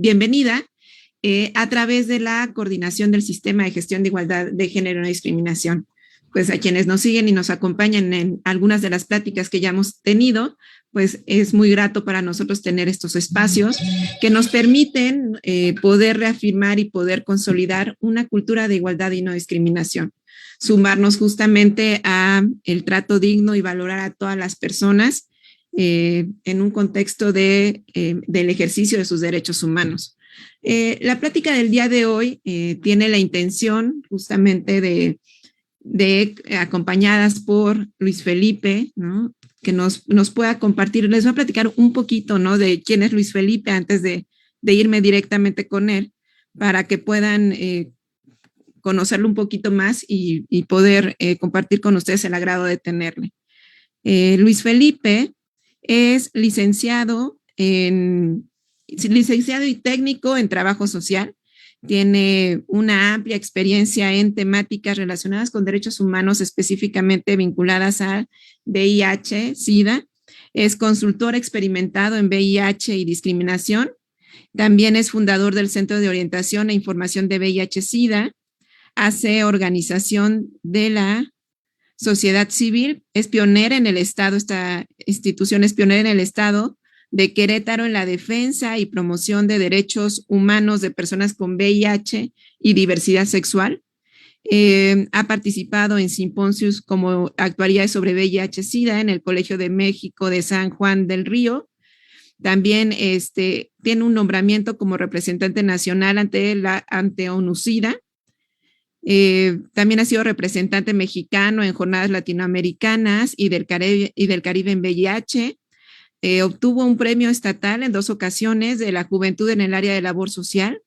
bienvenida a través de la coordinación del Sistema de Gestión de Igualdad de Género y No Discriminación. Pues a quienes nos siguen y nos acompañan en algunas de las pláticas que ya hemos tenido, pues es muy grato para nosotros tener estos espacios que nos permiten poder reafirmar y poder consolidar una cultura de igualdad y no discriminación. Sumarnos justamente a el trato digno y valorar a todas las personas en un contexto del ejercicio de sus derechos humanos. La plática del día de hoy tiene la intención justamente de acompañadas por Luis Felipe, ¿no? Que nos pueda compartir. Les voy a platicar un poquito, ¿no? De quién es Luis Felipe antes de irme directamente con él, para que puedan conocerlo un poquito más y poder compartir con ustedes el agrado de tenerle. Luis Felipe es licenciado y técnico en trabajo social. Tiene una amplia experiencia en temáticas relacionadas con derechos humanos, específicamente vinculadas al VIH, SIDA. Es consultor experimentado en VIH y discriminación. También es fundador del Centro de Orientación e Información de VIH-SIDA. Hace organización de la sociedad civil. Es pionera en el Estado, esta institución es pionera en el Estado de Querétaro en la defensa y promoción de derechos humanos de personas con VIH y diversidad sexual. Ha participado en simposios como actuaría sobre VIH-Sida en el Colegio de México de San Juan del Río. También tiene un nombramiento como representante nacional ante ONU-Sida. También ha sido representante mexicano en jornadas latinoamericanas y del Caribe en VIH. Obtuvo un premio estatal en 2 ocasiones de la juventud en el área de labor social.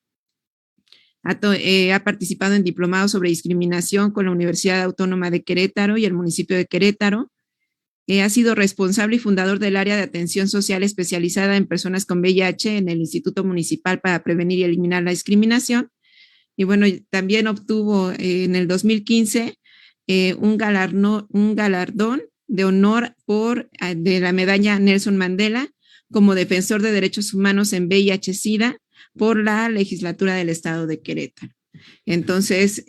Ha participado en diplomados sobre discriminación con la Universidad Autónoma de Querétaro y el municipio de Querétaro. Ha sido responsable y fundador del área de atención social especializada en personas con VIH en el Instituto Municipal para Prevenir y Eliminar la Discriminación. Y bueno, también obtuvo en el 2015 un galardón de honor de la medalla Nelson Mandela como defensor de derechos humanos en VIH-Sida por la legislatura del estado de Querétaro. Entonces,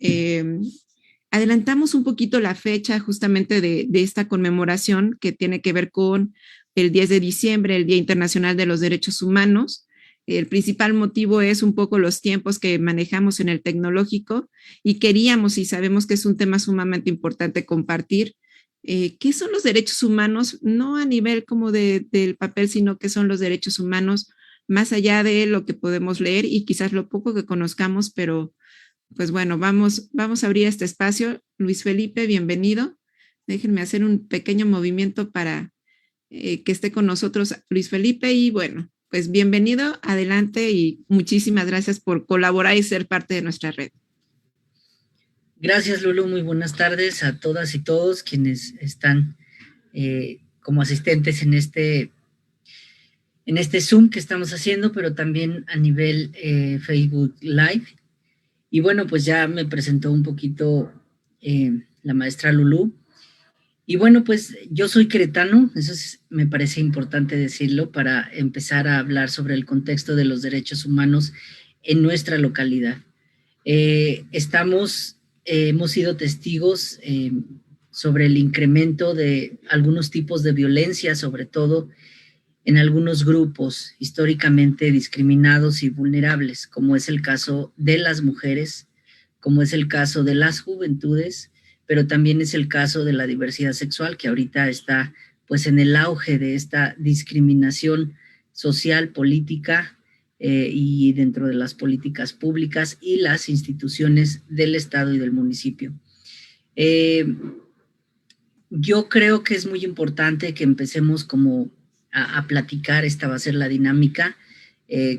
adelantamos un poquito la fecha justamente de esta conmemoración que tiene que ver con el 10 de diciembre, el Día Internacional de los Derechos Humanos. El principal motivo es un poco los tiempos que manejamos en el tecnológico y queríamos y sabemos que es un tema sumamente importante compartir. ¿Qué son los derechos humanos? No a nivel como del papel, sino qué son los derechos humanos más allá de lo que podemos leer y quizás lo poco que conozcamos, pero pues bueno, vamos a abrir este espacio. Luis Felipe, bienvenido. Déjenme hacer un pequeño movimiento para que esté con nosotros Luis Felipe y bueno, pues bienvenido, adelante y muchísimas gracias por colaborar y ser parte de nuestra red. Gracias, Lulu. Muy buenas tardes a todas y todos quienes están como asistentes en este Zoom que estamos haciendo, pero también a nivel Facebook Live. Y bueno, pues ya me presentó un poquito la maestra Lulu. Y bueno, pues yo soy queretano, me parece importante decirlo para empezar a hablar sobre el contexto de los derechos humanos en nuestra localidad. Hemos sido testigos sobre el incremento de algunos tipos de violencia, sobre todo en algunos grupos históricamente discriminados y vulnerables, como es el caso de las mujeres, como es el caso de las juventudes, pero también es el caso de la diversidad sexual, que ahorita está pues en el auge de esta discriminación social, política, y dentro de las políticas públicas y las instituciones del Estado y del municipio. Yo creo que es muy importante que empecemos como a platicar, esta va a ser la dinámica.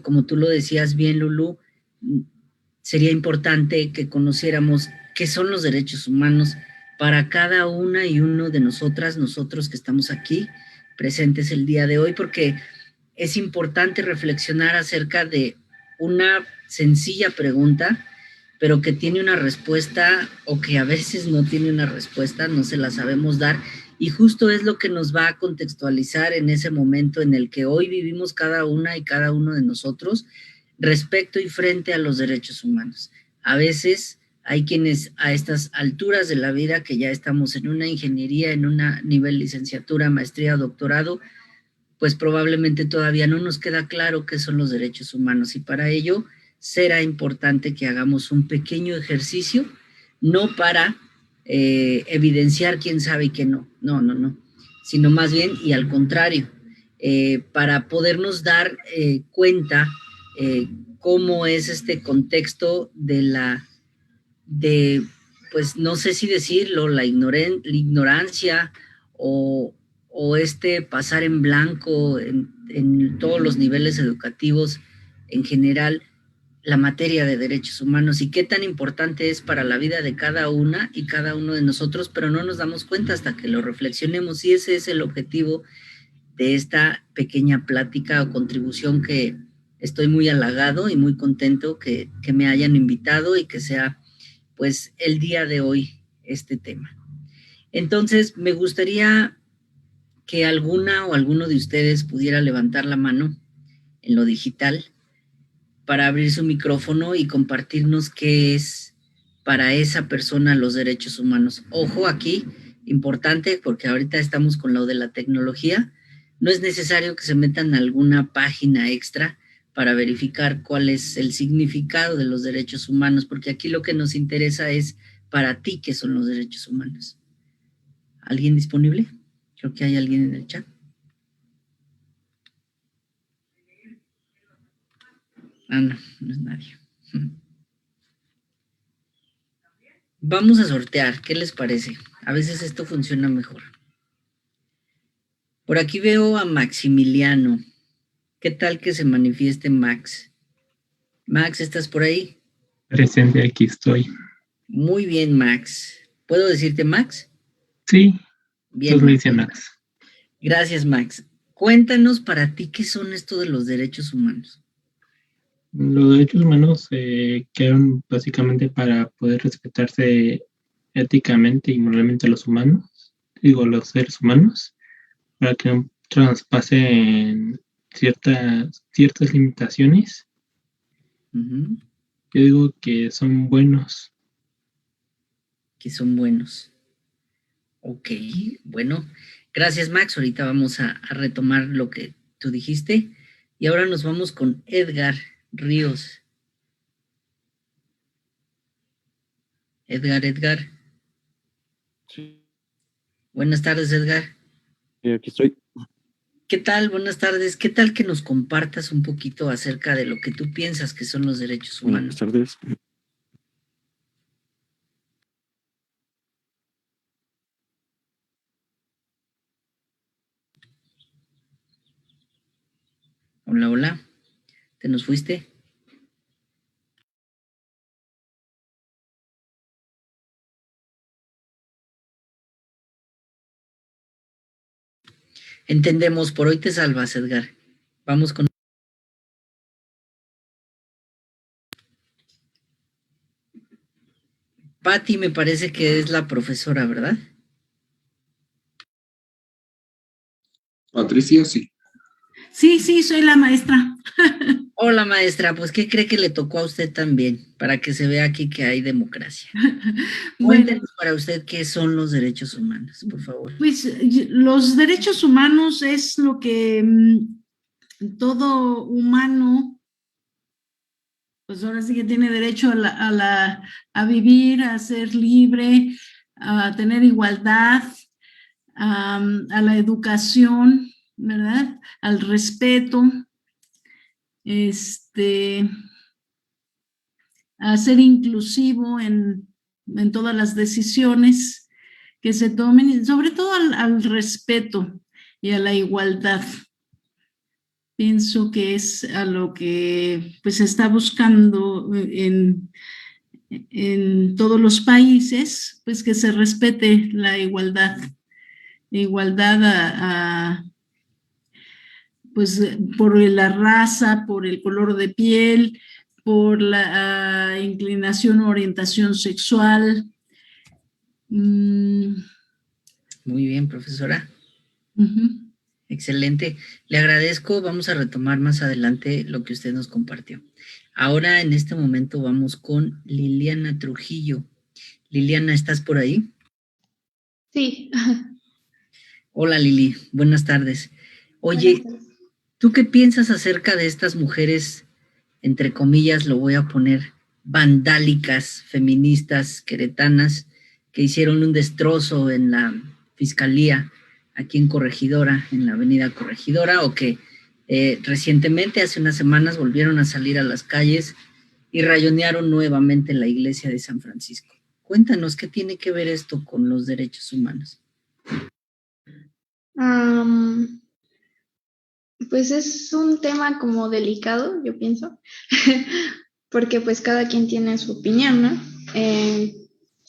Como tú lo decías bien, Lulu, sería importante que conociéramos qué son los derechos humanos para cada una y uno de nosotros que estamos aquí presentes el día de hoy, porque es importante reflexionar acerca de una sencilla pregunta, pero que tiene una respuesta o que a veces no tiene una respuesta, no se la sabemos dar, y justo es lo que nos va a contextualizar en ese momento en el que hoy vivimos cada una y cada uno de nosotros, respecto y frente a los derechos humanos. A veces hay quienes a estas alturas de la vida, que ya estamos en una ingeniería, en un nivel licenciatura, maestría, doctorado, pues probablemente todavía no nos queda claro qué son los derechos humanos, y para ello será importante que hagamos un pequeño ejercicio, no para evidenciar quién sabe y quién no, no, sino más bien, y al contrario, para podernos dar cuenta cómo es este contexto pues no sé si decirlo, la ignorancia o este pasar en blanco en todos los niveles educativos en general, la materia de derechos humanos, y qué tan importante es para la vida de cada una y cada uno de nosotros, pero no nos damos cuenta hasta que lo reflexionemos, y ese es el objetivo de esta pequeña plática o contribución, que estoy muy halagado y muy contento que me hayan invitado y que sea pues el día de hoy este tema. Entonces, me gustaría que alguna o alguno de ustedes pudiera levantar la mano en lo digital para abrir su micrófono y compartirnos qué es para esa persona los derechos humanos. Ojo aquí, importante, porque ahorita estamos con lo de la tecnología, no es necesario que se metan a alguna página extra para verificar cuál es el significado de los derechos humanos, porque aquí lo que nos interesa es para ti qué son los derechos humanos. ¿Alguien disponible? Creo que hay alguien en el chat. Ah, no, no es nadie. Vamos a sortear, ¿qué les parece? A veces esto funciona mejor. Por aquí veo a Maximiliano. ¿Qué tal que se manifieste Max? Max, ¿estás por ahí? Presente, aquí estoy. Muy bien, Max. ¿Puedo decirte Max? Sí, bien. Todos me dicen Max. Gracias, Max. Cuéntanos para ti qué son esto de los derechos humanos. Los derechos humanos quedan básicamente para poder respetarse éticamente y moralmente a los humanos, los seres humanos, para que no traspasen ciertas limitaciones. Uh-huh. Yo digo que son buenos. Que son buenos. Ok, bueno. Gracias, Max. Ahorita vamos a retomar lo que tú dijiste. Y ahora nos vamos con Edgar Ríos. Edgar. Sí. Buenas tardes, Edgar. Aquí estoy. ¿Qué tal? Buenas tardes. ¿Qué tal que nos compartas un poquito acerca de lo que tú piensas que son los derechos humanos? Buenas tardes. Hola. ¿Te nos fuiste? Entendemos, por hoy te salvas, Edgar. Vamos con... Patti me parece que es la profesora, ¿verdad? Patricia, sí. Sí, soy la maestra. Hola, maestra, pues ¿qué cree que le tocó a usted también? Para que se vea aquí que hay democracia. Cuéntenos para usted qué son los derechos humanos, por favor. Pues los derechos humanos es lo que todo humano, pues ahora sí que tiene derecho a vivir, a ser libre, a tener igualdad, a la educación, ¿verdad? Al respeto, a ser inclusivo en todas las decisiones que se tomen, y sobre todo al respeto y a la igualdad. Pienso que es a lo que pues se está buscando en todos los países, pues que se respete la igualdad pues por la raza, por el color de piel, por la inclinación o orientación sexual. Muy bien, profesora. Uh-huh. Excelente. Le agradezco. Vamos a retomar más adelante lo que usted nos compartió. Ahora, en este momento, vamos con Liliana Trujillo. Liliana, ¿estás por ahí? Sí. Hola, Lili. Buenas tardes. Oye, Buenas tardes. ¿tú qué piensas acerca de estas mujeres, entre comillas, lo voy a poner, vandálicas, feministas, queretanas, que hicieron un destrozo en la fiscalía aquí en Corregidora, en la avenida Corregidora, o que recientemente, hace unas semanas, volvieron a salir a las calles y rayonearon nuevamente la iglesia de San Francisco? Cuéntanos, ¿qué tiene que ver esto con los derechos humanos? Pues es un tema como delicado, yo pienso, porque pues cada quien tiene su opinión, ¿no?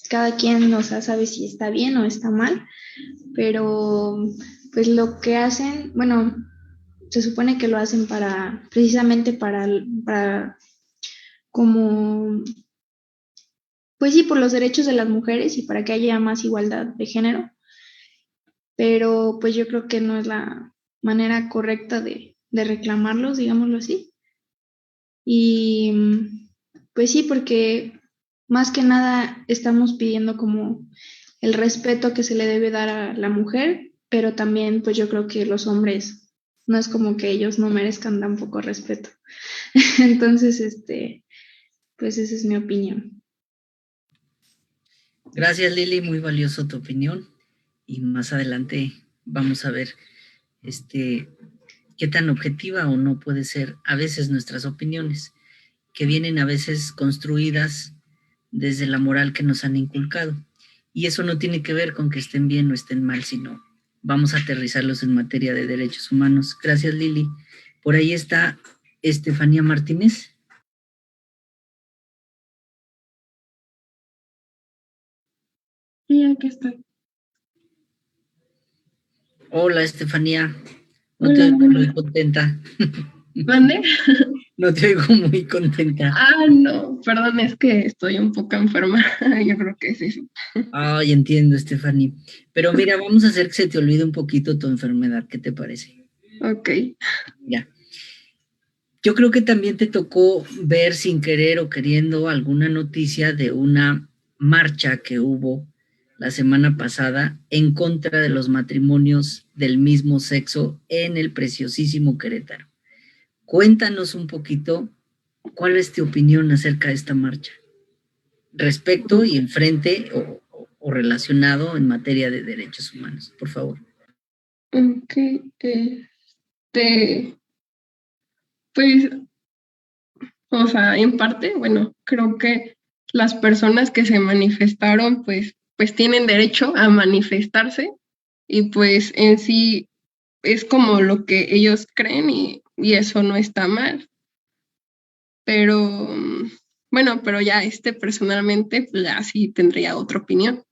Cada quien, o sea, sabe si está bien o está mal, pero pues lo que hacen, bueno, se supone que lo hacen precisamente para como, pues sí, por los derechos de las mujeres y para que haya más igualdad de género, pero pues yo creo que no es la manera correcta de reclamarlos, digámoslo así. Y pues sí, porque más que nada estamos pidiendo como el respeto que se le debe dar a la mujer, pero también pues yo creo que los hombres no es como que ellos no merezcan tampoco respeto. Entonces, pues esa es mi opinión. Gracias, Lili, muy valioso tu opinión. Y más adelante vamos a ver qué tan objetiva o no puede ser a veces nuestras opiniones, que vienen a veces construidas desde la moral que nos han inculcado. Y eso no tiene que ver con que estén bien o estén mal, sino vamos a aterrizarlos en materia de derechos humanos. Gracias, Lili. Por ahí está Estefanía Martínez. Sí, aquí estoy. Hola, Estefanía. No te Hola, oigo muy hola. contenta. ¿Mande? No te oigo muy contenta. Ah, no, perdón, es que estoy un poco enferma. Yo creo que es eso. Ay, entiendo, Stephanie. Pero mira, vamos a hacer que se te olvide un poquito tu enfermedad. ¿Qué te parece? Ok. Ya. Yo creo que también te tocó ver sin querer o queriendo alguna noticia de una marcha que hubo la semana pasada en contra de los matrimonios del mismo sexo en el preciosísimo Querétaro. Cuéntanos un poquito cuál es tu opinión acerca de esta marcha, respecto y enfrente o relacionado en materia de derechos humanos, por favor. Ok. Pues, o sea, en parte, bueno, creo que las personas que se manifestaron, pues tienen derecho a manifestarse y pues en sí es como lo que ellos creen y eso no está mal. Pero bueno, pero ya personalmente, pues ya sí tendría otra opinión.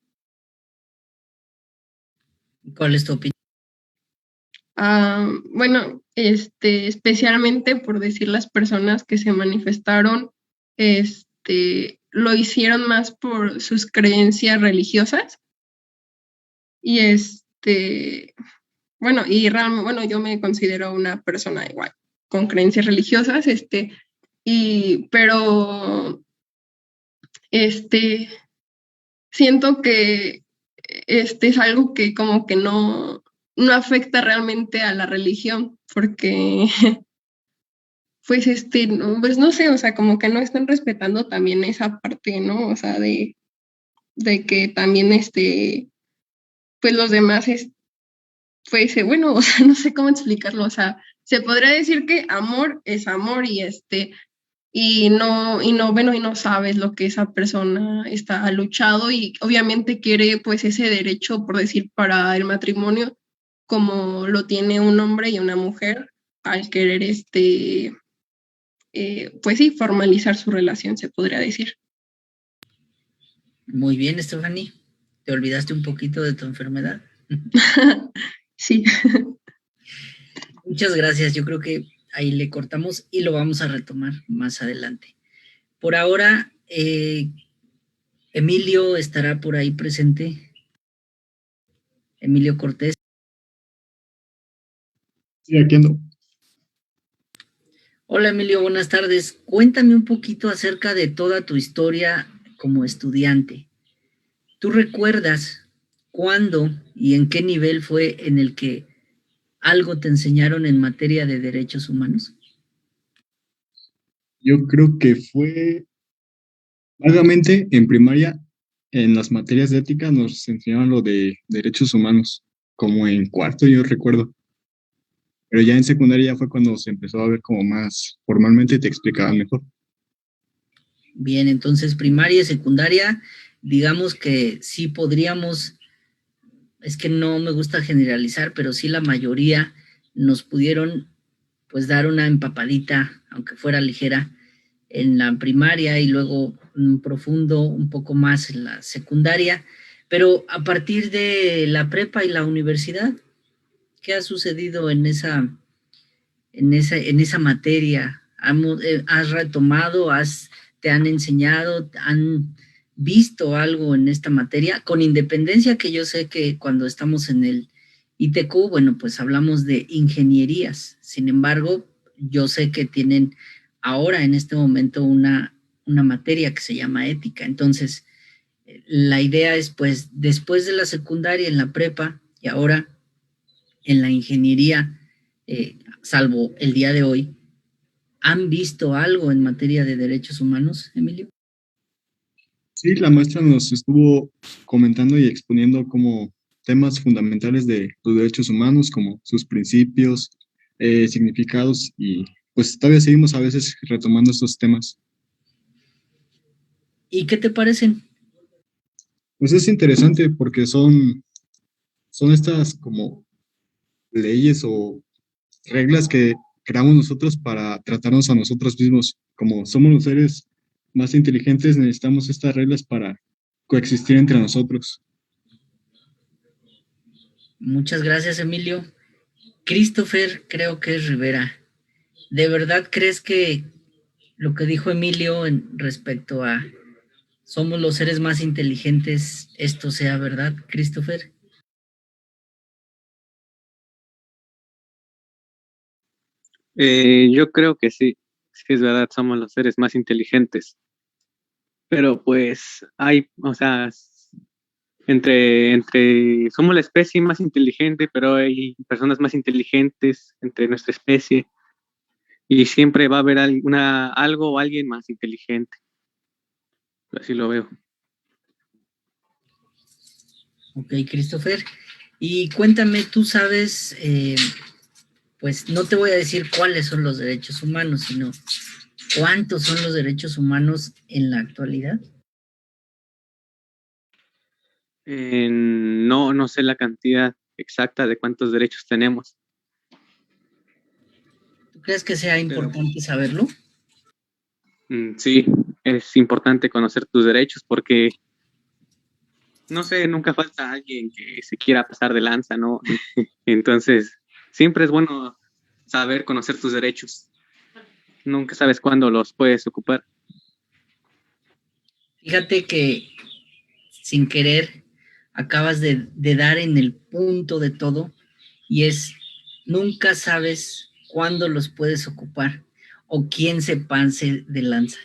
¿Cuál es tu opinión? Bueno, especialmente por decir las personas que se manifestaron, lo hicieron más por sus creencias religiosas y bueno, y realmente, bueno, yo me considero una persona igual con creencias religiosas, pero siento que es algo que como que no afecta realmente a la religión, porque pues pues no sé, o sea, como que no están respetando también esa parte, ¿no? O sea, de que también pues los demás pues bueno, o sea, no sé cómo explicarlo, o sea, se podría decir que amor es amor y no sabes lo que esa persona está luchado y obviamente quiere pues ese derecho, por decir, para el matrimonio, como lo tiene un hombre y una mujer al querer pues sí, formalizar su relación, se podría decir. Muy bien, Stephanie. ¿Te olvidaste un poquito de tu enfermedad? Sí. Muchas gracias. Yo creo que ahí le cortamos y lo vamos a retomar más adelante. Por ahora, Emilio estará por ahí presente. Emilio Cortés. Sí, aquí ando. Hola Emilio, buenas tardes. Cuéntame un poquito acerca de toda tu historia como estudiante. ¿Tú recuerdas cuándo y en qué nivel fue en el que algo te enseñaron en materia de derechos humanos? Yo creo que fue vagamente en primaria, en las materias de ética nos enseñaban lo de derechos humanos, como en cuarto, yo recuerdo. Pero ya en secundaria ya fue cuando se empezó a ver como más formalmente y te explicaban mejor. Bien, entonces primaria y secundaria, digamos que sí podríamos, es que no me gusta generalizar, pero sí la mayoría nos pudieron pues dar una empapadita, aunque fuera ligera, en la primaria y luego profundo un poco más en la secundaria, pero a partir de la prepa y la universidad, ¿qué ha sucedido en esa materia? ¿Has retomado, te han enseñado, han visto algo en esta materia? Con independencia que yo sé que cuando estamos en el ITQ, bueno, pues hablamos de ingenierías. Sin embargo, yo sé que tienen ahora en este momento una materia que se llama ética. Entonces, la idea es pues después de la secundaria en la prepa y ahora en la ingeniería, salvo el día de hoy, ¿han visto algo en materia de derechos humanos, Emilio? Sí, la maestra nos estuvo comentando y exponiendo como temas fundamentales de los derechos humanos, como sus principios, significados, y pues todavía seguimos a veces retomando estos temas. ¿Y qué te parecen? Pues es interesante porque son estas como leyes o reglas que creamos nosotros para tratarnos a nosotros mismos. Como somos los seres más inteligentes, necesitamos estas reglas para coexistir entre nosotros. Muchas gracias, Emilio. Christopher, creo que es Rivera. ¿De verdad crees que lo que dijo Emilio respecto a somos los seres más inteligentes, esto sea verdad, Christopher? Yo creo que sí, sí es verdad, somos los seres más inteligentes, pero pues hay, o sea, somos la especie más inteligente, pero hay personas más inteligentes entre nuestra especie y siempre va a haber algo o alguien más inteligente, así lo veo. Ok, Christopher. Y cuéntame, tú sabes, pues no te voy a decir cuáles son los derechos humanos, sino cuántos son los derechos humanos en la actualidad. No, no sé la cantidad exacta de cuántos derechos tenemos. ¿Tú crees que sea importante saberlo? Sí, es importante conocer tus derechos porque, no sé, nunca falta alguien que se quiera pasar de lanza, ¿no? Entonces, siempre es bueno saber conocer tus derechos. Nunca sabes cuándo los puedes ocupar. Fíjate que sin querer acabas de dar en el punto de todo y es, nunca sabes cuándo los puedes ocupar o quién se pase de lanza.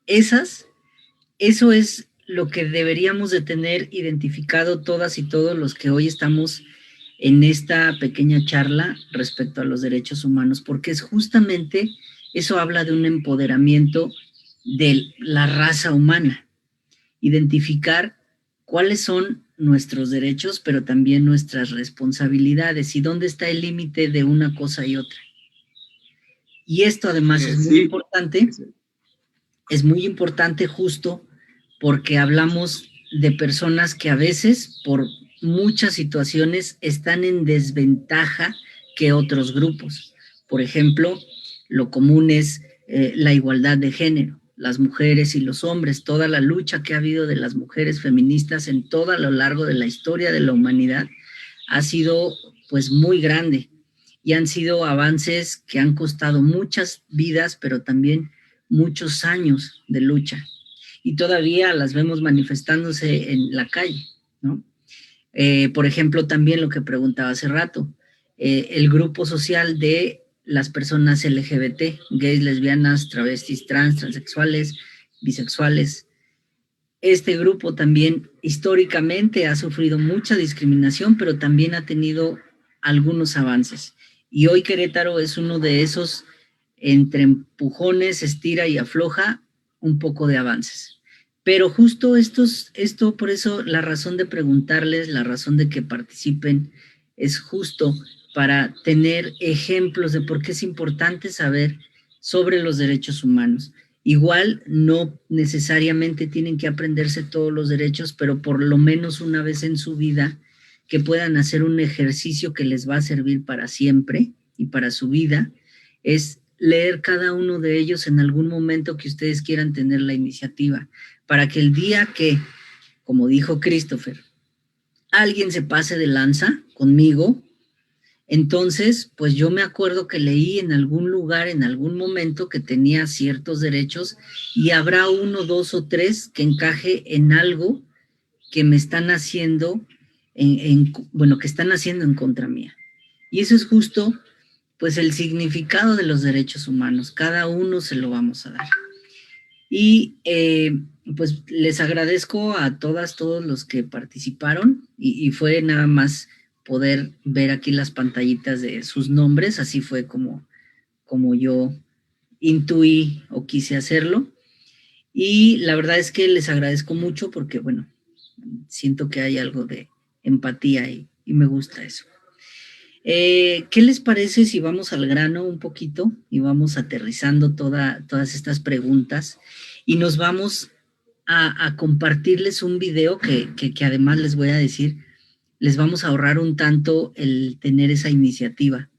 Eso es lo que deberíamos de tener identificado todas y todos los que hoy estamos en esta pequeña charla respecto a los derechos humanos, porque es justamente, eso habla de un empoderamiento de la raza humana, identificar cuáles son nuestros derechos, pero también nuestras responsabilidades y dónde está el límite de una cosa y otra. Y esto además es muy importante justo porque hablamos de personas que a veces por muchas situaciones están en desventaja que otros grupos. Por ejemplo, lo común es la igualdad de género, las mujeres y los hombres, toda la lucha que ha habido de las mujeres feministas en todo a lo largo de la historia de la humanidad ha sido pues muy grande y han sido avances que han costado muchas vidas, pero también muchos años de lucha y todavía las vemos manifestándose en la calle, ¿no? Por ejemplo, también lo que preguntaba hace rato, el grupo social de las personas LGBT, gays, lesbianas, travestis, trans, transexuales, bisexuales. Este grupo también históricamente ha sufrido mucha discriminación, pero también ha tenido algunos avances. Y hoy Querétaro es uno de esos, entre empujones, estira y afloja, un poco de avances. Pero justo esto, por eso la razón de preguntarles, la razón de que participen, es justo para tener ejemplos de por qué es importante saber sobre los derechos humanos. Igual no necesariamente tienen que aprenderse todos los derechos, pero por lo menos una vez en su vida que puedan hacer un ejercicio que les va a servir para siempre y para su vida, es leer cada uno de ellos en algún momento que ustedes quieran tener la iniciativa, para que el día que, como dijo Christopher, alguien se pase de lanza conmigo, entonces, pues yo me acuerdo que leí en algún lugar, en algún momento, que tenía ciertos derechos y habrá 1, 2 o 3 que encaje en algo que me están haciendo, que están haciendo en contra mía. Y eso es justo, pues, el significado de los derechos humanos. Cada uno se lo vamos a dar. Y, pues, les agradezco a todos los que participaron y fue nada más poder ver aquí las pantallitas de sus nombres, así fue como yo intuí o quise hacerlo, y la verdad es que les agradezco mucho porque, bueno, siento que hay algo de empatía y me gusta eso. ¿Qué les parece si vamos al grano un poquito y vamos aterrizando todas estas preguntas y nos vamos a compartirles un video que además les voy a decir, les vamos a ahorrar un tanto el tener esa iniciativa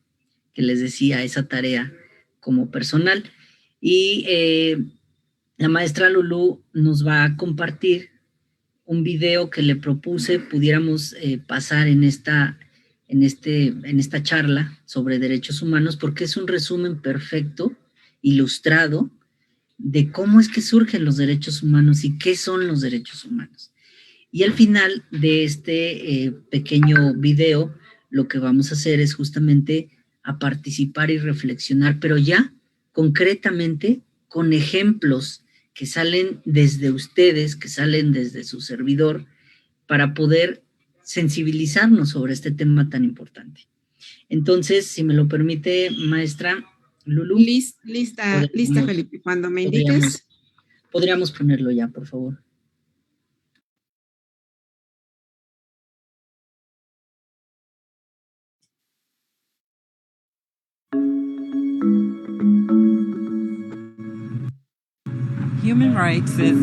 que les decía, esa tarea como personal. Y la maestra Lulú nos va a compartir un video que le propuse pudiéramos pasar en esta charla sobre derechos humanos, porque es un resumen perfecto, ilustrado, de cómo es que surgen los derechos humanos y qué son los derechos humanos. Y al final de este pequeño video, lo que vamos a hacer es justamente a participar y reflexionar, pero ya concretamente con ejemplos que salen desde ustedes, que salen desde su servidor, para poder sensibilizarnos sobre este tema tan importante. Entonces, si me lo permite, maestra Lulú. Lista, Felipe, cuando me indiques. Podríamos ponerlo ya, por favor. Human rights is,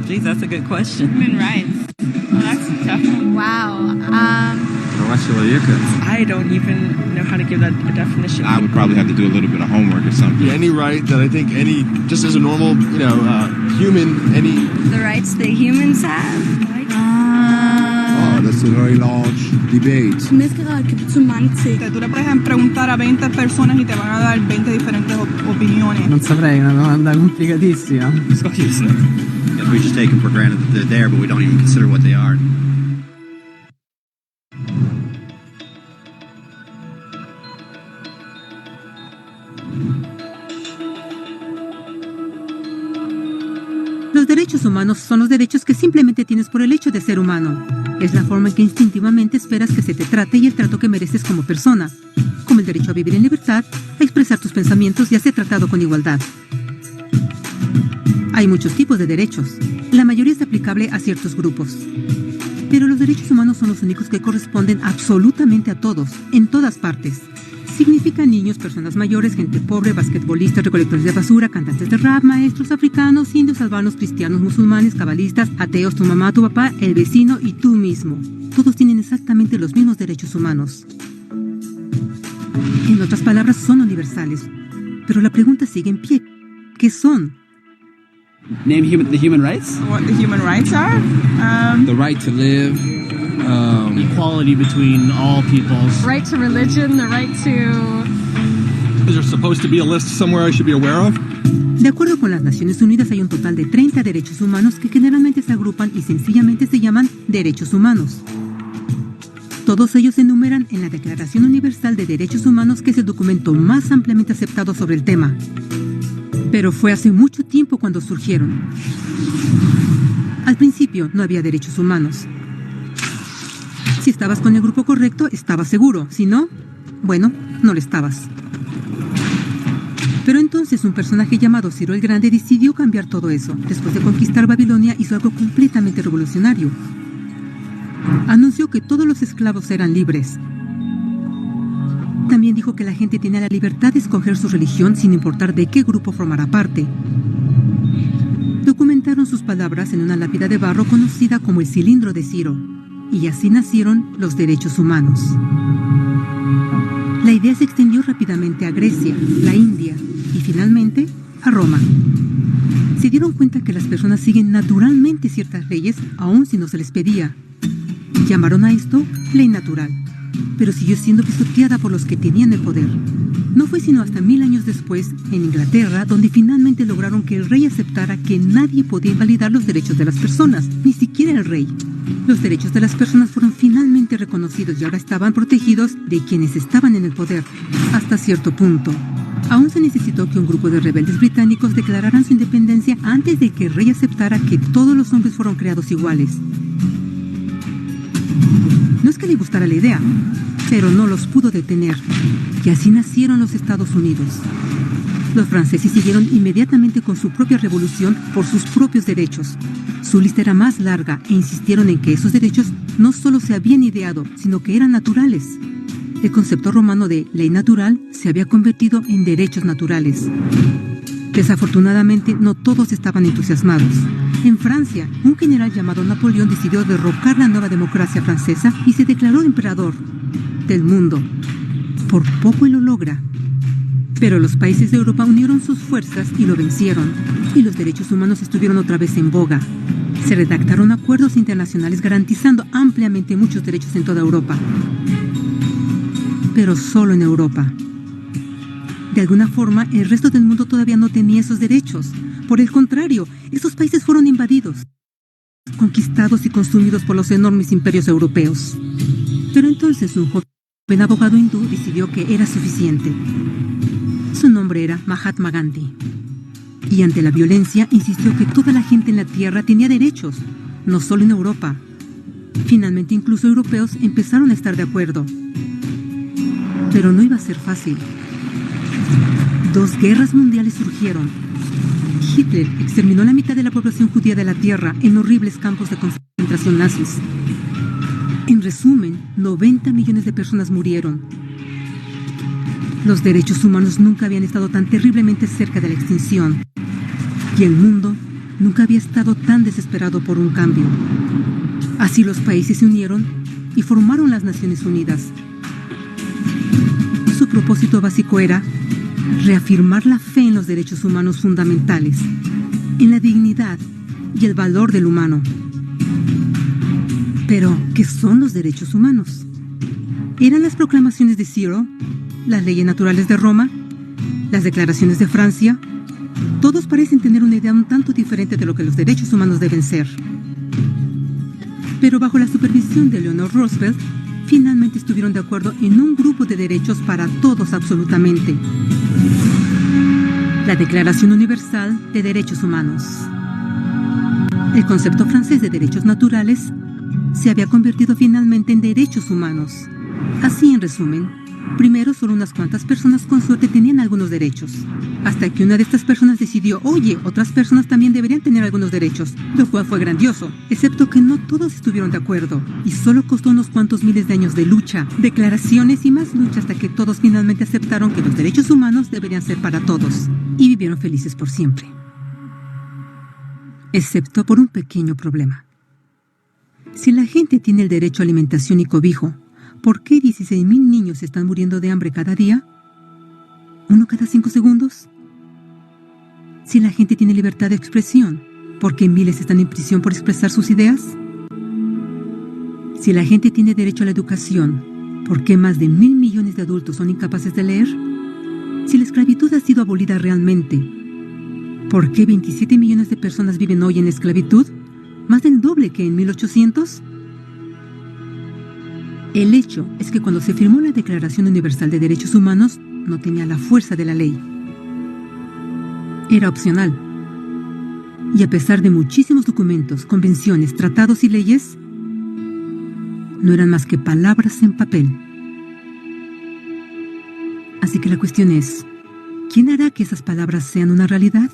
geez, that's a good question. Human rights. Well, that's tough. Wow. I don't even know how to give that a definition. I would probably have to do a little bit of homework or something. Yeah, any right that I think just as a normal, human, The rights that humans have? That's a very large debate. Tú le puedes preguntar a 20 personas y te van a dar 20 diferentes opiniones. Non saprei, una domanda complicatissima. We just take them for granted that they're there, but we don't even consider what they are. Los derechos humanos son los derechos que simplemente tienes por el hecho de ser humano. Es la forma en que instintivamente esperas que se te trate y el trato que mereces como persona, como el derecho a vivir en libertad, a expresar tus pensamientos y a ser tratado con igualdad. Hay muchos tipos de derechos. La mayoría es aplicable a ciertos grupos. Pero los derechos humanos son los únicos que corresponden absolutamente a todos, en todas partes. Significan niños, personas mayores, gente pobre, basquetbolistas, recolectores de basura, cantantes de rap, maestros africanos, indios, albanos, cristianos, musulmanes, cabalistas, ateos, tu mamá, tu papá, el vecino y tú mismo. Todos tienen exactamente los mismos derechos humanos. En otras palabras, son universales. Pero la pregunta sigue en pie. ¿Qué son? Name the human rights? What the human rights are? The right to live. Equality between all peoples. Right to religion, the right to... Is there supposed to be a list somewhere I should be aware of? De acuerdo con las Naciones Unidas, hay un total de 30 derechos humanos que generalmente se agrupan y sencillamente se llaman derechos humanos. Todos ellos se enumeran en la Declaración Universal de Derechos Humanos, que es el documento más ampliamente aceptado sobre el tema. Pero fue hace mucho tiempo cuando surgieron. Al principio no había derechos humanos. Si estabas con el grupo correcto, estabas seguro. Si no, bueno, no lo estabas. Pero entonces un personaje llamado Ciro el Grande decidió cambiar todo eso. Después de conquistar Babilonia, hizo algo completamente revolucionario. Anunció que todos los esclavos eran libres. También dijo que la gente tenía la libertad de escoger su religión sin importar de qué grupo formara parte. Documentaron sus palabras en una lápida de barro conocida como el Cilindro de Ciro, y así nacieron los derechos humanos. La idea se extendió rápidamente a Grecia, la India y finalmente a Roma. Se dieron cuenta que las personas siguen naturalmente ciertas leyes aun si no se les pedía. Llamaron a esto ley natural, pero siguió siendo pisoteada por los que tenían el poder. No fue sino hasta 1000 años después, en Inglaterra, donde finalmente lograron que el rey aceptara que nadie podía invalidar los derechos de las personas, ni siquiera el rey. Los derechos de las personas fueron finalmente reconocidos y ahora estaban protegidos de quienes estaban en el poder, hasta cierto punto. Aún se necesitó que un grupo de rebeldes británicos declararan su independencia antes de que el rey aceptara que todos los hombres fueron creados iguales. No es que le gustara la idea, pero no los pudo detener, y así nacieron los Estados Unidos. Los franceses siguieron inmediatamente con su propia revolución por sus propios derechos. Su lista era más larga e insistieron en que esos derechos no solo se habían ideado, sino que eran naturales. El concepto romano de ley natural se había convertido en derechos naturales. Desafortunadamente, no todos estaban entusiasmados. En Francia, un general llamado Napoleón decidió derrocar la nueva democracia francesa y se declaró emperador del mundo. Por poco y lo logra. Pero los países de Europa unieron sus fuerzas y lo vencieron, y los derechos humanos estuvieron otra vez en boga. Se redactaron acuerdos internacionales garantizando ampliamente muchos derechos en toda Europa. Pero solo en Europa. De alguna forma, el resto del mundo todavía no tenía esos derechos. Por el contrario, esos países fueron invadidos, conquistados y consumidos por los enormes imperios europeos. Pero entonces un joven abogado hindú decidió que era suficiente. Su nombre era Mahatma Gandhi. Y ante la violencia insistió que toda la gente en la tierra tenía derechos, no solo en Europa. Finalmente incluso europeos empezaron a estar de acuerdo. Pero no iba a ser fácil. 2 guerras mundiales surgieron. Hitler exterminó la mitad de la población judía de la tierra en horribles campos de concentración nazis. En resumen, 90 millones de personas murieron. Los derechos humanos nunca habían estado tan terriblemente cerca de la extinción. Y el mundo nunca había estado tan desesperado por un cambio. Así los países se unieron y formaron las Naciones Unidas. Su propósito básico era reafirmar la fe en los derechos humanos fundamentales, en la dignidad y el valor del humano. Pero, ¿qué son los derechos humanos? ¿Eran las proclamaciones de Ciro, las leyes naturales de Roma, las declaraciones de Francia? Todos parecen tener una idea un tanto diferente de lo que los derechos humanos deben ser. Pero bajo la supervisión de Eleanor Roosevelt, finalmente estuvieron de acuerdo en un grupo de derechos para todos absolutamente. La Declaración Universal de Derechos Humanos. El concepto francés de derechos naturales se había convertido finalmente en derechos humanos. Así, en resumen, primero solo unas cuantas personas con suerte tenían algunos derechos, hasta que una de estas personas decidió, oye, otras personas también deberían tener algunos derechos, lo cual fue grandioso, excepto que no todos estuvieron de acuerdo, y solo costó unos cuantos miles de años de lucha, declaraciones y más lucha hasta que todos finalmente aceptaron que los derechos humanos deberían ser para todos, y vivieron felices por siempre. Excepto por un pequeño problema. Si la gente tiene el derecho a alimentación y cobijo, ¿por qué 16,000 niños están muriendo de hambre cada día? ¿1 cada 5 segundos? Si la gente tiene libertad de expresión, ¿por qué miles están en prisión por expresar sus ideas? Si la gente tiene derecho a la educación, ¿por qué más de 1,000 millones de adultos son incapaces de leer? Si la esclavitud ha sido abolida realmente, ¿por qué 27 millones de personas viven hoy en esclavitud? ¿Más del doble que en 1800? El hecho es que cuando se firmó la Declaración Universal de Derechos Humanos, no tenía la fuerza de la ley. Era opcional. Y a pesar de muchísimos documentos, convenciones, tratados y leyes, no eran más que palabras en papel. Así que la cuestión es, ¿quién hará que esas palabras sean una realidad?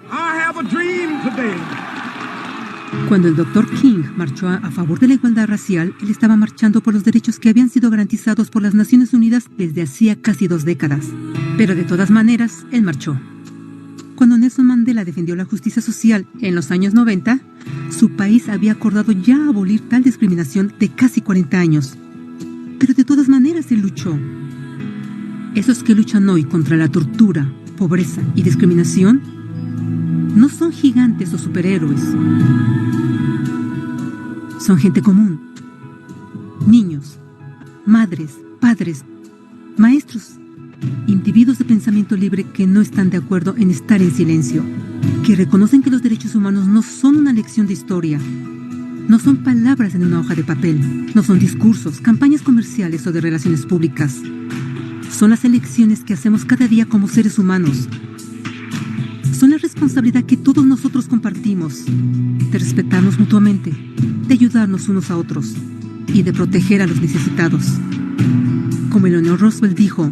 I have a dream today. Cuando el Dr. King marchó a favor de la igualdad racial, él estaba marchando por los derechos que habían sido garantizados por las Naciones Unidas desde hacía casi 2 décadas. Pero de todas maneras, él marchó. Cuando Nelson Mandela defendió la justicia social en los años 90, su país había acordado ya abolir tal discriminación de casi 40 años. Pero de todas maneras él luchó. Esos que luchan hoy contra la tortura, pobreza y discriminación no son gigantes o superhéroes. Son gente común. Niños, madres, padres, maestros, individuos de pensamiento libre que no están de acuerdo en estar en silencio, que reconocen que los derechos humanos no son una lección de historia, no son palabras en una hoja de papel, no son discursos, campañas comerciales o de relaciones públicas. Son las elecciones que hacemos cada día como seres humanos. Son la responsabilidad que todos nosotros compartimos, de respetarnos mutuamente, de ayudarnos unos a otros y de proteger a los necesitados. Como Eleanor Roosevelt dijo,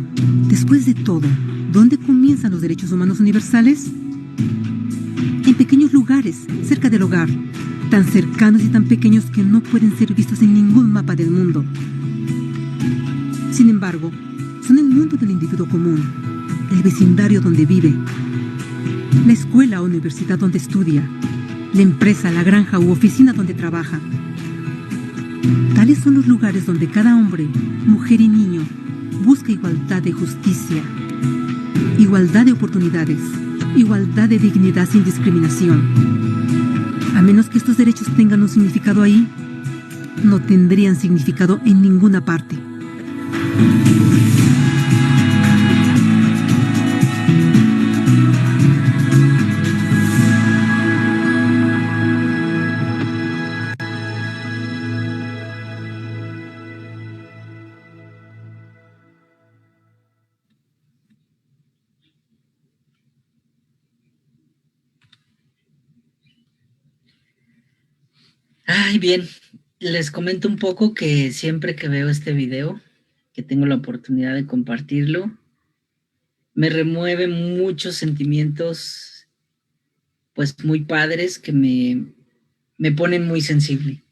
después de todo, ¿dónde comienzan los derechos humanos universales? En pequeños lugares, cerca del hogar, tan cercanos y tan pequeños que no pueden ser vistos en ningún mapa del mundo. Sin embargo, son el mundo del individuo común, el vecindario donde vive, la escuela o universidad donde estudia, la empresa, la granja u oficina donde trabaja. Tales son los lugares donde cada hombre, mujer y niño busca igualdad de justicia, igualdad de oportunidades, igualdad de dignidad sin discriminación. A menos que estos derechos tengan un significado ahí, no tendrían significado en ninguna parte. Ay, bien, les comento un poco que siempre que veo este video, que tengo la oportunidad de compartirlo, me remueve muchos sentimientos, pues muy padres que me ponen muy sensible.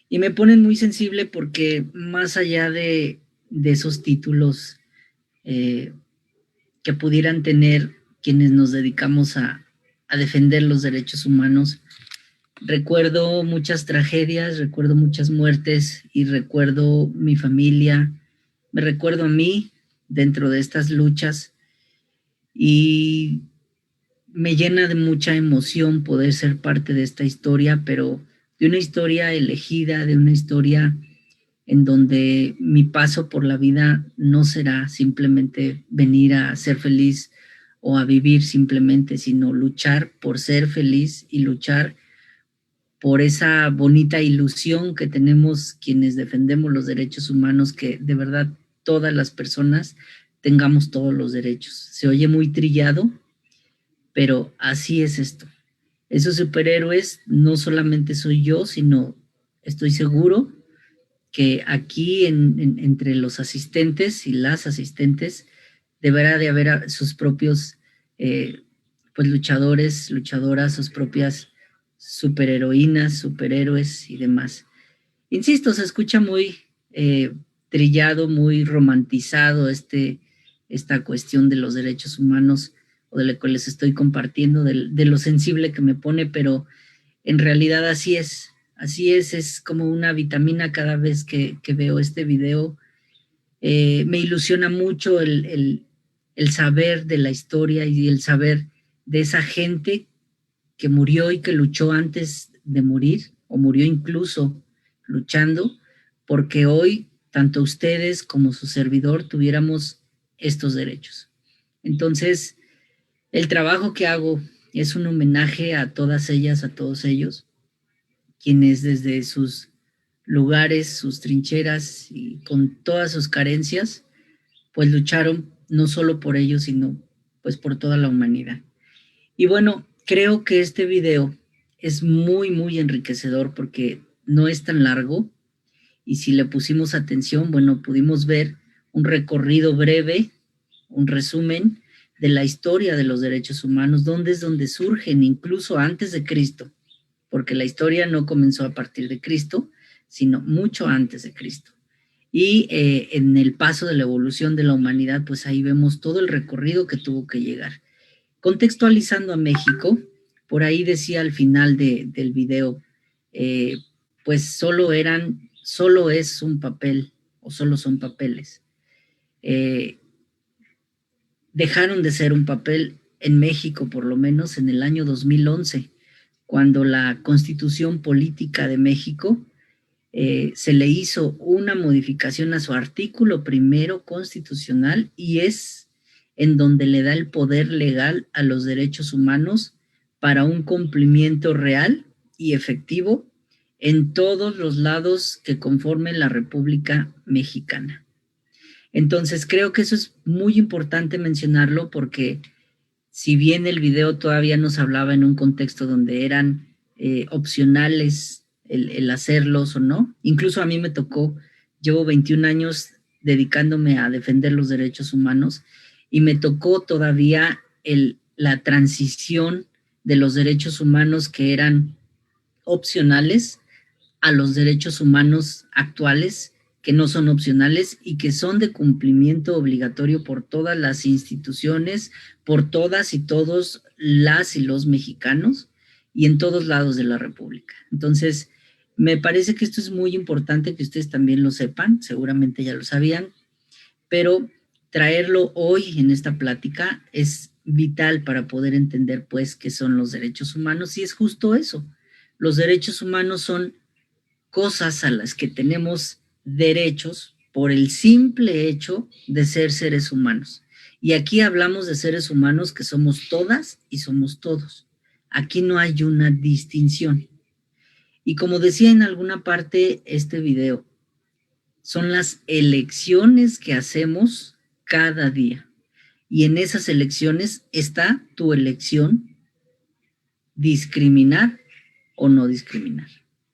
Y me ponen muy sensible porque más allá de esos títulos que pudieran tener quienes nos dedicamos a defender los derechos humanos, recuerdo muchas tragedias, recuerdo muchas muertes y recuerdo mi familia, me recuerdo a mí dentro de estas luchas y me llena de mucha emoción poder ser parte de esta historia, pero de una historia elegida, de una historia en donde mi paso por la vida no será simplemente venir a ser feliz o a vivir simplemente, sino luchar por ser feliz y luchar por esa bonita ilusión que tenemos quienes defendemos los derechos humanos, que de verdad todas las personas tengamos todos los derechos. Se oye muy trillado, pero así es esto. Esos superhéroes no solamente soy yo, sino estoy seguro que aquí entre los asistentes y las asistentes deberá de haber sus propios pues luchadores, luchadoras, sus propias superheroínas, superhéroes y demás. Insisto, se escucha muy trillado, muy romantizado esta cuestión de los derechos humanos o de lo que les estoy compartiendo, de lo sensible que me pone, pero en realidad así es como una vitamina cada vez que veo este video. Me ilusiona mucho el saber de la historia y el saber de esa gente que murió y que luchó antes de morir, o murió incluso luchando, porque hoy tanto ustedes como su servidor tuviéramos estos derechos. Entonces, el trabajo que hago es un homenaje a todas ellas, a todos ellos, quienes desde sus lugares, sus trincheras y con todas sus carencias, pues lucharon no solo por ellos, sino pues por toda la humanidad. Y bueno, creo que este video es muy, muy enriquecedor porque no es tan largo y si le pusimos atención, bueno, pudimos ver un recorrido breve, un resumen de la historia de los derechos humanos, donde surgen incluso antes de Cristo, porque la historia no comenzó a partir de Cristo, sino mucho antes de Cristo. Y en el paso de la evolución de la humanidad, pues ahí vemos todo el recorrido que tuvo que llegar. Contextualizando a México, por ahí decía al final del video, pues solo es un papel, o solo son papeles. Dejaron de ser un papel en México, por lo menos en el año 2011, cuando la Constitución Política de México se le hizo una modificación a su artículo primero constitucional y es en donde le da el poder legal a los derechos humanos para un cumplimiento real y efectivo en todos los lados que conformen la República Mexicana. Entonces creo que eso es muy importante mencionarlo porque si bien el video todavía nos hablaba en un contexto donde eran opcionales el hacerlos o no, incluso a mí me tocó, llevo 21 años dedicándome a defender los derechos humanos y me tocó todavía la transición de los derechos humanos que eran opcionales a los derechos humanos actuales que no son opcionales y que son de cumplimiento obligatorio por todas las instituciones, por todas y todos las y los mexicanos y en todos lados de la República. Entonces, me parece que esto es muy importante que ustedes también lo sepan, seguramente ya lo sabían, pero traerlo hoy en esta plática es vital para poder entender, pues, qué son los derechos humanos y es justo eso. Los derechos humanos son cosas a las que tenemos derechos por el simple hecho de ser seres humanos. Y aquí hablamos de seres humanos que somos todas y somos todos. Aquí no hay una distinción. Y como decía en alguna parte este video, son las elecciones que hacemos cada día. Y en esas elecciones está tu elección, discriminar o no discriminar.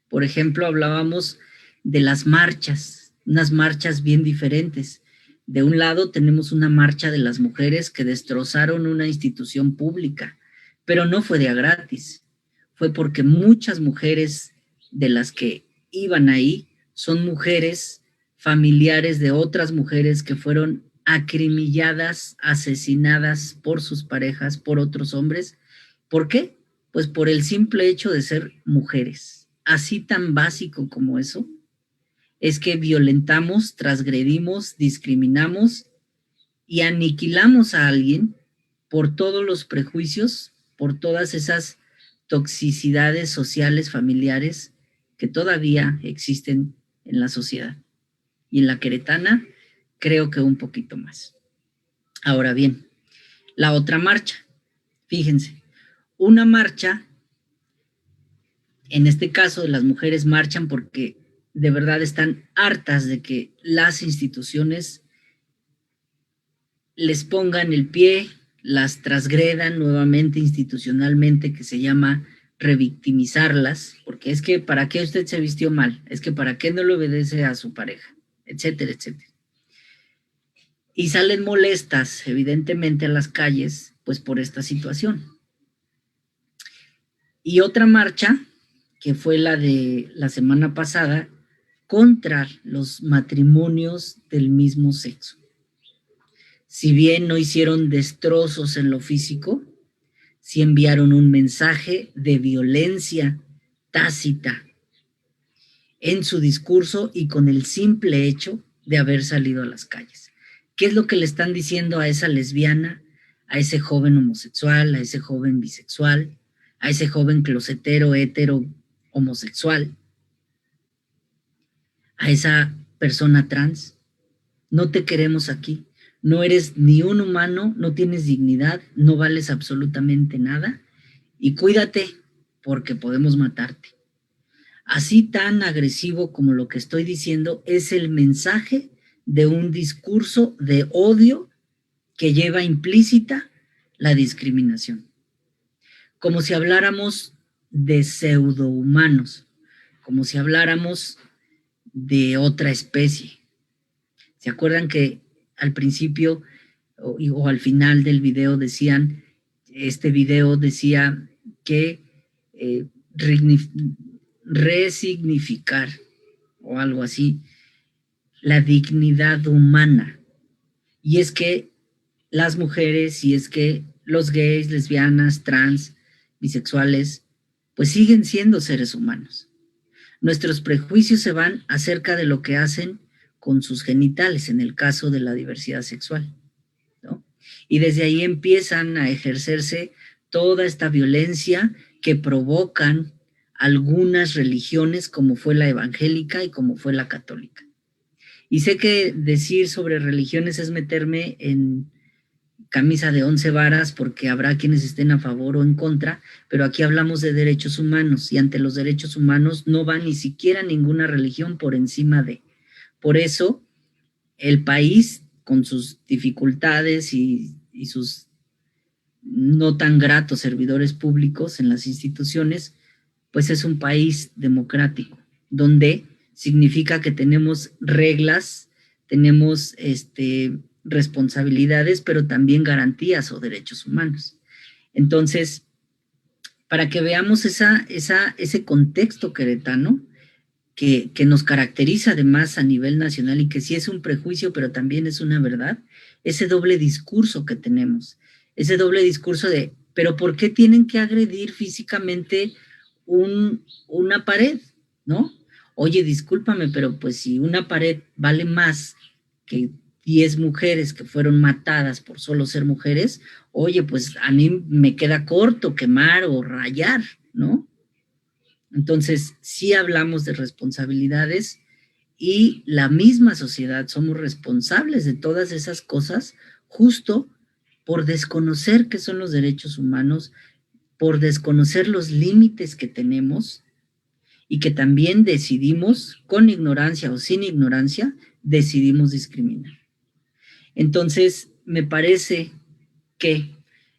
Por ejemplo, hablábamos de las marchas, unas marchas bien diferentes. De un lado tenemos una marcha de las mujeres que destrozaron una institución pública, pero no fue de a gratis. Fue porque muchas mujeres de las que iban ahí son mujeres familiares de otras mujeres que fueron acrimilladas, asesinadas por sus parejas, por otros hombres. ¿Por qué? Pues por el simple hecho de ser mujeres. Así tan básico como eso, es que violentamos, transgredimos, discriminamos y aniquilamos a alguien por todos los prejuicios, por todas esas toxicidades sociales, familiares que todavía existen en la sociedad. Y en la queretana, creo que un poquito más. Ahora bien, la otra marcha, fíjense, una marcha, en este caso las mujeres marchan porque de verdad están hartas de que las instituciones les pongan el pie, las transgredan nuevamente institucionalmente, que se llama revictimizarlas, porque es que ¿para qué usted se vistió mal? Es que ¿para qué no le obedece a su pareja? Etcétera, etcétera. Y salen molestas, evidentemente, a las calles, pues por esta situación. Y otra marcha, que fue la de la semana pasada, contra los matrimonios del mismo sexo. Si bien no hicieron destrozos en lo físico, sí enviaron un mensaje de violencia tácita en su discurso y con el simple hecho de haber salido a las calles. ¿Qué es lo que le están diciendo a esa lesbiana, a ese joven homosexual, a ese joven bisexual, a ese joven closetero, hetero, homosexual, a esa persona trans? No te queremos aquí, no eres ni un humano, no tienes dignidad, no vales absolutamente nada y cuídate porque podemos matarte. Así tan agresivo como lo que estoy diciendo es el mensaje de un discurso de odio que lleva implícita la discriminación. Como si habláramos de pseudohumanos, como si habláramos de otra especie. ¿Se acuerdan que al principio o al final del video decían, este video decía que resignificar o algo así, la dignidad humana? Y es que las mujeres, y es que los gays, lesbianas, trans, bisexuales, pues siguen siendo seres humanos. Nuestros prejuicios se van acerca de lo que hacen con sus genitales, en el caso de la diversidad sexual, ¿no? Y desde ahí empiezan a ejercerse toda esta violencia que provocan algunas religiones, como fue la evangélica y como fue la católica. Y sé que decir sobre religiones es meterme en camisa de 11 varas, porque habrá quienes estén a favor o en contra, pero aquí hablamos de derechos humanos, y ante los derechos humanos no va ni siquiera ninguna religión por encima de. Por eso, el país, con sus dificultades y sus no tan gratos servidores públicos en las instituciones, pues es un país democrático, donde significa que tenemos reglas, tenemos responsabilidades, pero también garantías o derechos humanos. Entonces, para que veamos ese contexto queretano que nos caracteriza además a nivel nacional y que sí es un prejuicio, pero también es una verdad, ese doble discurso que tenemos, ese doble discurso de, pero ¿por qué tienen que agredir físicamente una pared, no? Oye, discúlpame, pero pues si una pared vale más que 10 mujeres que fueron matadas por solo ser mujeres, oye, pues a mí me queda corto quemar o rayar, ¿no? Entonces, sí hablamos de responsabilidades y la misma sociedad somos responsables de todas esas cosas justo por desconocer qué son los derechos humanos, por desconocer los límites que tenemos y que también decidimos, con ignorancia o sin ignorancia, decidimos discriminar. Entonces, me parece que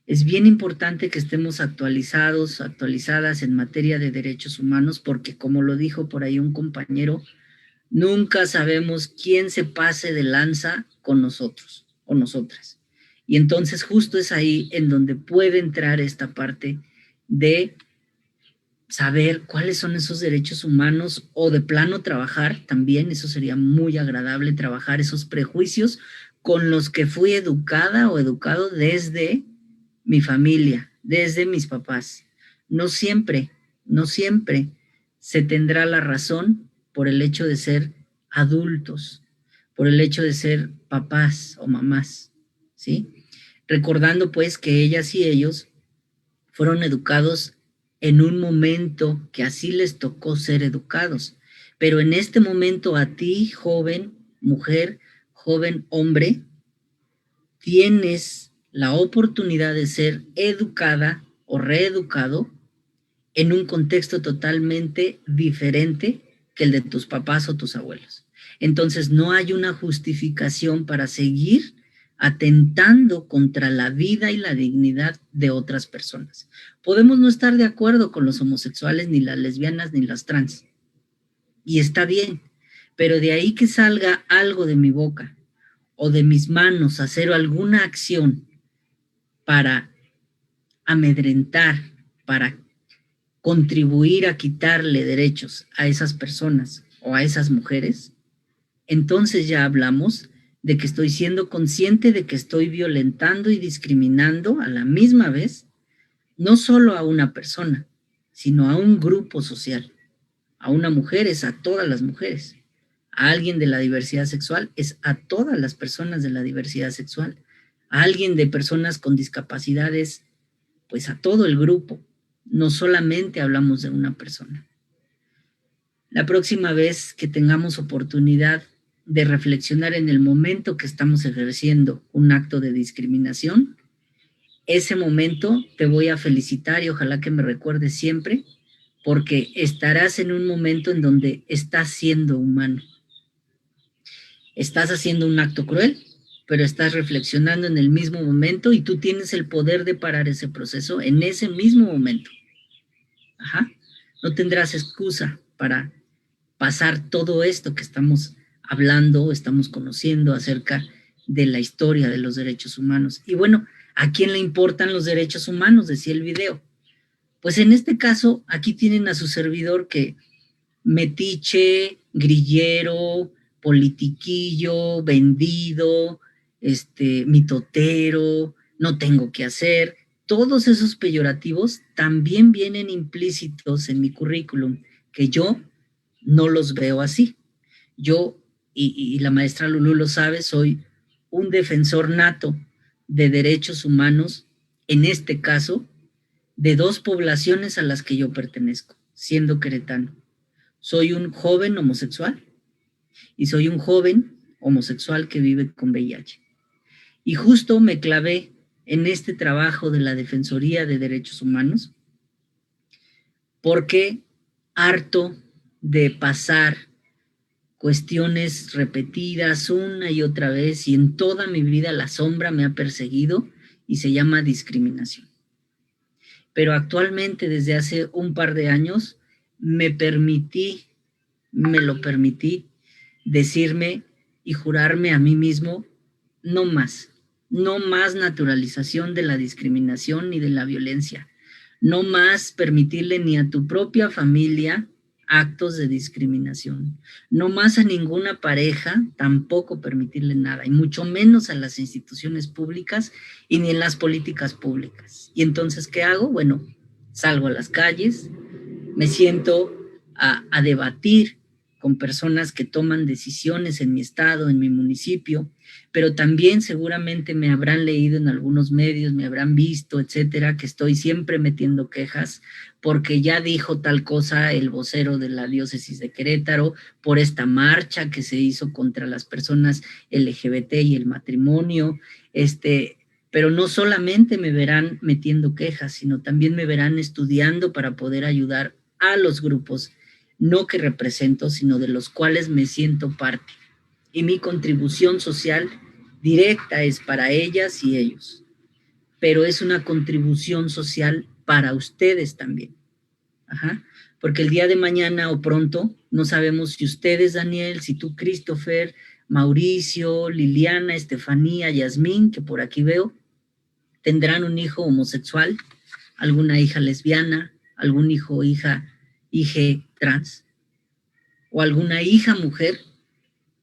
es bien importante que estemos actualizadas en materia de derechos humanos, porque como lo dijo por ahí un compañero, nunca sabemos quién se pase de lanza con nosotros o nosotras. Y entonces justo es ahí en donde puede entrar esta parte de saber cuáles son esos derechos humanos o de plano trabajar también, eso sería muy agradable, trabajar esos prejuicios con los que fui educada o educado desde mi familia, desde mis papás. No siempre se tendrá la razón por el hecho de ser adultos, por el hecho de ser papás o mamás, ¿sí? Recordando pues que ellas y ellos fueron educados en un momento que así les tocó ser educados. Pero en este momento a ti, joven mujer, joven hombre, tienes la oportunidad de ser educada o reeducado en un contexto totalmente diferente que el de tus papás o tus abuelos. Entonces no hay una justificación para seguir atentando contra la vida y la dignidad de otras personas. Podemos no estar de acuerdo con los homosexuales, ni las lesbianas, ni las trans. Y está bien, pero de ahí que salga algo de mi boca o de mis manos, hacer alguna acción para amedrentar, para contribuir a quitarle derechos a esas personas o a esas mujeres, entonces ya hablamos de que estoy siendo consciente de que estoy violentando y discriminando a la misma vez, no solo a una persona, sino a un grupo social. A una mujer es a todas las mujeres, a alguien de la diversidad sexual es a todas las personas de la diversidad sexual, a alguien de personas con discapacidades, pues a todo el grupo, no solamente hablamos de una persona. La próxima vez que tengamos oportunidad de reflexionar en el momento que estamos ejerciendo un acto de discriminación, ese momento te voy a felicitar y ojalá que me recuerdes siempre, porque estarás en un momento en donde estás siendo humano. Estás haciendo un acto cruel, pero estás reflexionando en el mismo momento y tú tienes el poder de parar ese proceso en ese mismo momento. Ajá. No tendrás excusa para pasar todo esto que estamos hablando, estamos conociendo acerca de la historia de los derechos humanos. Y bueno, ¿a quién le importan los derechos humanos? Decía el video. Pues en este caso, aquí tienen a su servidor que metiche, grillero, politiquillo, vendido, mitotero, no tengo que hacer. Todos esos peyorativos también vienen implícitos en mi currículum, que yo no los veo así. Yo, y la maestra Lulú lo sabe, soy un defensor nato de derechos humanos, en este caso, de dos poblaciones a las que yo pertenezco, siendo queretano. Soy un joven homosexual y soy un joven homosexual que vive con VIH. Y justo me clavé en este trabajo de la Defensoría de Derechos Humanos porque harto de pasar cuestiones repetidas una y otra vez, y en toda mi vida la sombra me ha perseguido y se llama discriminación. Pero actualmente, desde hace un par de años, me lo permití decirme y jurarme a mí mismo, no más naturalización de la discriminación ni de la violencia, no más permitirle ni a tu propia familia actos de discriminación, no más a ninguna pareja tampoco permitirle nada, y mucho menos a las instituciones públicas y ni en las políticas públicas. Y entonces, ¿qué hago? Bueno, salgo a las calles, me siento a debatir con personas que toman decisiones en mi estado, en mi municipio, pero también seguramente me habrán leído en algunos medios, me habrán visto, etcétera, que estoy siempre metiendo quejas porque ya dijo tal cosa el vocero de la diócesis de Querétaro, por esta marcha que se hizo contra las personas LGBT y el matrimonio, pero no solamente me verán metiendo quejas, sino también me verán estudiando para poder ayudar a los grupos, no que represento, sino de los cuales me siento parte. Y mi contribución social directa es para ellas y ellos, pero es una contribución social para ustedes también. Ajá. Porque el día de mañana o pronto, no sabemos si ustedes, Daniel, si tú, Christopher, Mauricio, Liliana, Estefanía, Yasmín, que por aquí veo, tendrán un hijo homosexual, alguna hija lesbiana, algún hijo o hija trans, o alguna hija mujer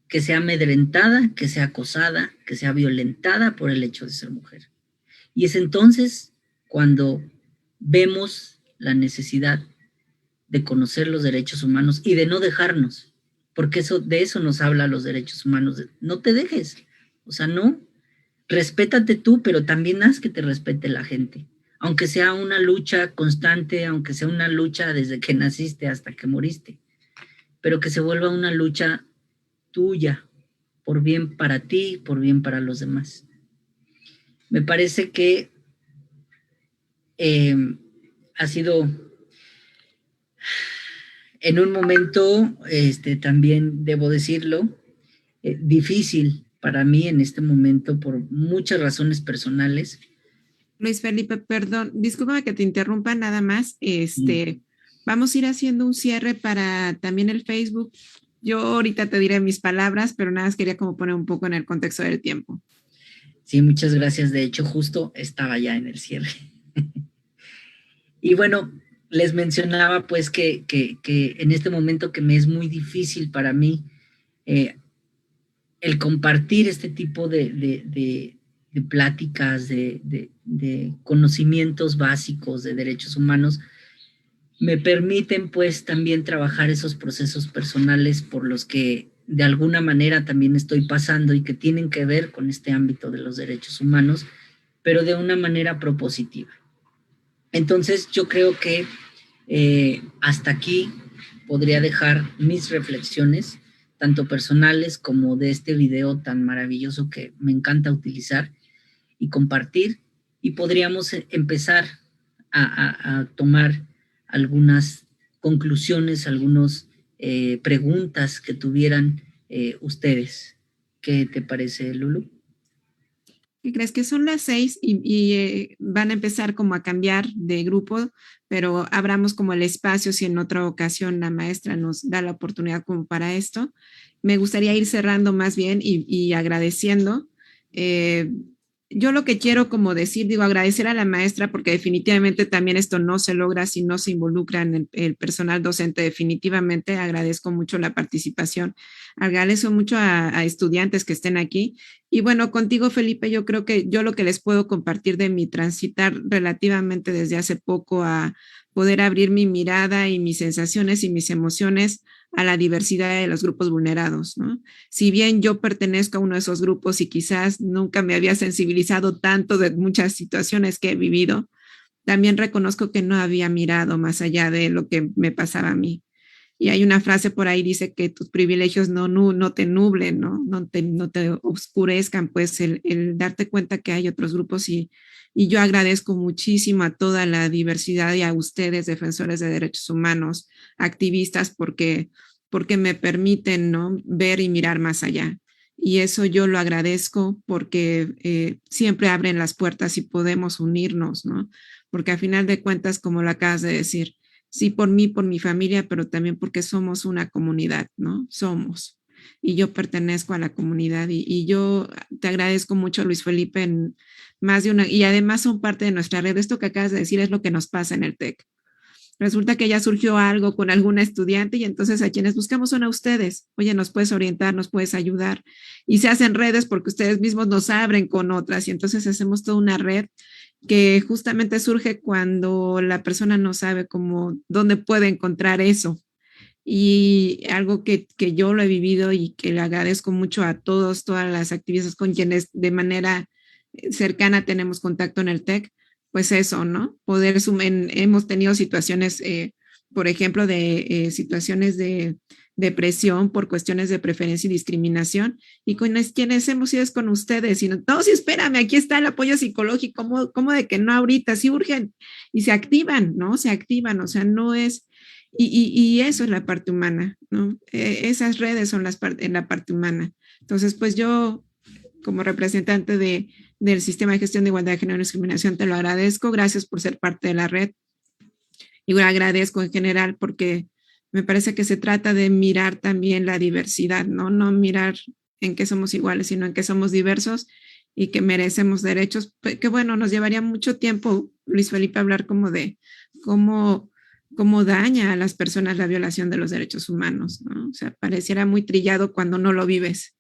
que sea amedrentada, que sea acosada, que sea violentada por el hecho de ser mujer. Y es entonces cuando vemos la necesidad de conocer los derechos humanos y de no dejarnos, porque de eso nos habla los derechos humanos, no te dejes, o sea, no, respétate tú, pero también haz que te respete la gente, aunque sea una lucha constante, aunque sea una lucha desde que naciste hasta que moriste, pero que se vuelva una lucha tuya, por bien para ti, por bien para los demás. Me parece que ha sido en un momento, también debo decirlo, difícil para mí en este momento por muchas razones personales. Luis Felipe, perdón, discúlpame que te interrumpa nada más. Vamos a ir haciendo un cierre para también el Facebook. Yo ahorita te diré mis palabras, pero nada más quería como poner un poco en el contexto del tiempo. Sí, muchas gracias. De hecho, justo estaba ya en el cierre. Y bueno, les mencionaba pues que en este momento que me es muy difícil para mí el compartir este tipo de pláticas, de conocimientos básicos de derechos humanos, me permiten pues también trabajar esos procesos personales por los que de alguna manera también estoy pasando y que tienen que ver con este ámbito de los derechos humanos, pero de una manera propositiva. Entonces yo creo que hasta aquí podría dejar mis reflexiones, tanto personales como de este video tan maravilloso que me encanta utilizar y compartir, y podríamos empezar a tomar algunas conclusiones, algunas preguntas que tuvieran ustedes. ¿Qué te parece, Lulu? ¿Qué crees? Que son las 6 y van a empezar como a cambiar de grupo, pero abramos como el espacio si en otra ocasión la maestra nos da la oportunidad como para esto. Me gustaría ir cerrando más bien y agradeciendo. Yo lo que quiero como decir, agradecer a la maestra porque definitivamente también esto no se logra si no se involucra en el personal docente. Definitivamente agradezco mucho la participación, agradezco mucho a estudiantes que estén aquí. Y bueno, contigo, Felipe, yo creo que yo lo que les puedo compartir de mi transitar relativamente desde hace poco a poder abrir mi mirada y mis sensaciones y mis emociones a la diversidad de los grupos vulnerados, ¿no? Si bien yo pertenezco a uno de esos grupos y quizás nunca me había sensibilizado tanto de muchas situaciones que he vivido, también reconozco que no había mirado más allá de lo que me pasaba a mí. Y hay una frase por ahí, dice que tus privilegios no te nublen, no te oscurezcan, pues el darte cuenta que hay otros grupos y yo agradezco muchísimo a toda la diversidad y a ustedes, defensores de derechos humanos, activistas, porque me permiten, ¿no?, ver y mirar más allá. Y eso yo lo agradezco porque siempre abren las puertas y podemos unirnos, ¿no? Porque a final de cuentas, como lo acabas de decir, sí por mí, por mi familia, pero también porque somos una comunidad, ¿no? Somos. Y yo pertenezco a la comunidad y yo te agradezco mucho, Luis Felipe, en más de una, y además son parte de nuestra red. Esto que acabas de decir es lo que nos pasa en el TEC. Resulta que ya surgió algo con alguna estudiante y entonces a quienes buscamos son a ustedes. Oye, nos puedes orientar, nos puedes ayudar. Y se hacen redes porque ustedes mismos nos abren con otras y entonces hacemos toda una red que justamente surge cuando la persona no sabe dónde puede encontrar eso. Y algo que yo lo he vivido y que le agradezco mucho a todas las activistas con quienes de manera cercana tenemos contacto en el TEC, pues eso, ¿no? Hemos tenido situaciones, por ejemplo, de situaciones de depresión por cuestiones de preferencia y discriminación, y con quienes hemos ido es con ustedes, y no, sí, espérame, aquí está el apoyo psicológico, ¿cómo de que no ahorita? Sí urgen, y se activan, ¿no? Se activan, o sea, no es, y eso es la parte humana, ¿no? Esas redes son en la parte humana. Entonces, pues yo, como representante del Sistema de Gestión de Igualdad de Género y Discriminación, te lo agradezco, gracias por ser parte de la red, y agradezco en general porque me parece que se trata de mirar también la diversidad, ¿no? No mirar en que somos iguales, sino en que somos diversos y que merecemos derechos, que bueno, nos llevaría mucho tiempo, Luis Felipe, hablar como de cómo daña a las personas la violación de los derechos humanos, ¿no? O sea, pareciera muy trillado cuando no lo vives,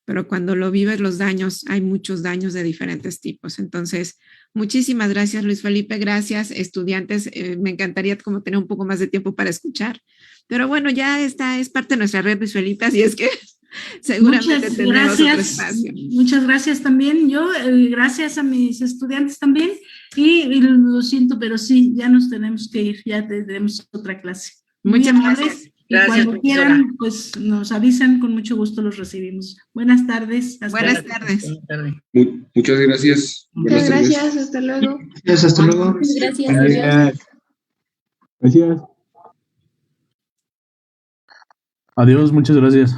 pero cuando lo vives los daños, hay muchos daños de diferentes tipos. Entonces, muchísimas gracias, Luis Felipe, gracias, estudiantes. Me encantaría como tener un poco más de tiempo para escuchar, pero bueno, ya es parte de nuestra red, Luis Felipe, así es que seguramente tendremos otro espacio. Muchas gracias también. Yo, gracias a mis estudiantes también, y lo siento, pero sí, ya nos tenemos que ir, ya tendremos otra clase. Muchas gracias. Gracias, cuando quieran, pues nos avisan, con mucho gusto los recibimos. Buenas tardes. Buenas tardes. Muchas gracias. Muchas gracias, hasta luego. Gracias, hasta luego. Gracias. Gracias. Adiós, muchas gracias.